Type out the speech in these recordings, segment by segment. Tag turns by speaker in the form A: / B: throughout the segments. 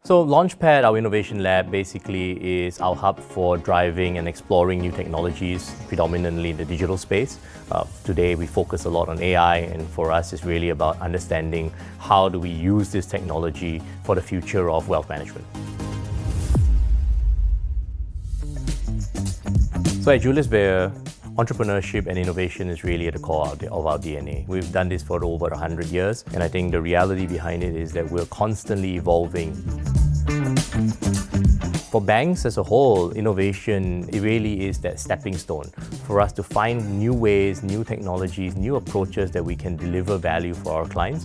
A: So Launchpad, our innovation lab, basically is our hub for driving and exploring new technologies, predominantly in the digital space. Today we focus a lot on AI, and for us it's really about understanding how do we use this technology for the future of wealth management. So at Julius Baer, entrepreneurship and innovation is really at the core of our DNA. We've done this for over 100 years, and I think the reality behind it is that we're constantly evolving. For banks as a whole, innovation, it really is that stepping stone for us to find new ways, new technologies, new approaches that we can deliver value for our clients.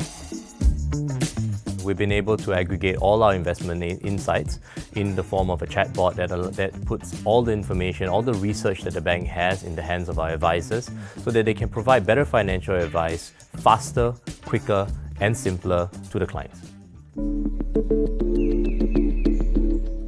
A: We've been able to aggregate all our investment insights in the form of a chatbot that puts all the information, all the research that the bank has in the hands of our advisors so that they can provide better financial advice faster, quicker, and simpler to the clients.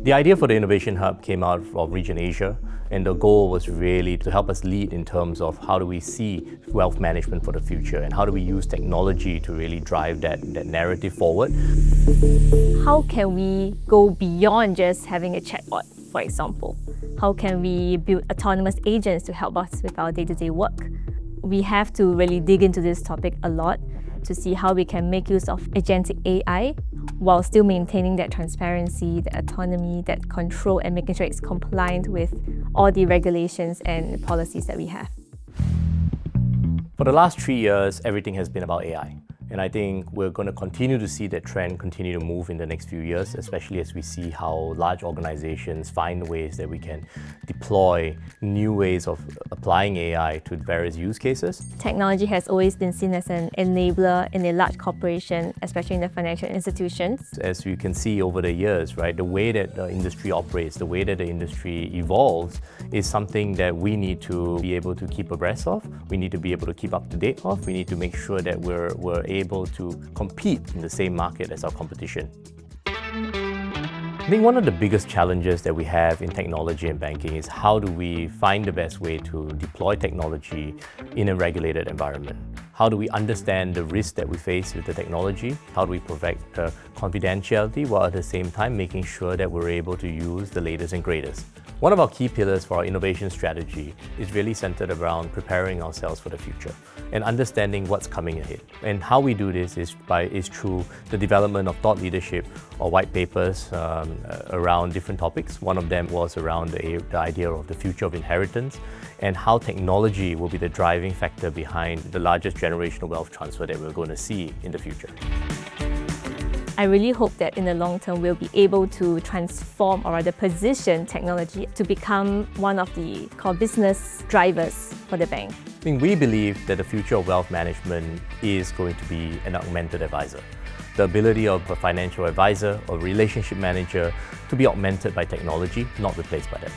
A: The idea for the Innovation Hub came out of Region Asia, and the goal was really to help us lead in terms of how do we see wealth management for the future and how do we use technology to really drive that narrative forward.
B: How can we go beyond just having a chatbot, for example? How can we build autonomous agents to help us with our day-to-day work? We have to really dig into this topic a lot to see how we can make use of agentic AI while still maintaining that transparency, that autonomy, that control, and making sure it's compliant with all the regulations and policies that we have.
A: For the last 3 years, everything has been about AI. And I think we're going to continue to see that trend continue to move in the next few years, especially as we see how large organizations find ways that we can deploy new ways of applying AI to various use cases.
B: Technology has always been seen as an enabler in a large corporation, especially in the financial institutions.
A: As you can see over the years, right, the way that the industry operates, the way that the industry evolves is something that we need to be able to keep abreast of. We need to be able to keep up to date of. We need to make sure that we're able to compete in the same market as our competition. I think one of the biggest challenges that we have in technology and banking is how do we find the best way to deploy technology in a regulated environment? How do we understand the risks that we face with the technology? How do we protect confidentiality while at the same time making sure that we're able to use the latest and greatest? One of our key pillars for our innovation strategy is really centered around preparing ourselves for the future and understanding what's coming ahead. And how we do this is through the development of thought leadership or white papers around different topics. One of them was around the idea of the future of inheritance and how technology will be the driving factor behind the largest generational wealth transfer that we're going to see in the future.
B: I really hope that in the long term we'll be able to transform or rather position technology to become one of the core business drivers for the bank.
A: I think we believe that the future of wealth management is going to be an augmented advisor. The ability of a financial advisor or relationship manager to be augmented by technology, not replaced by that.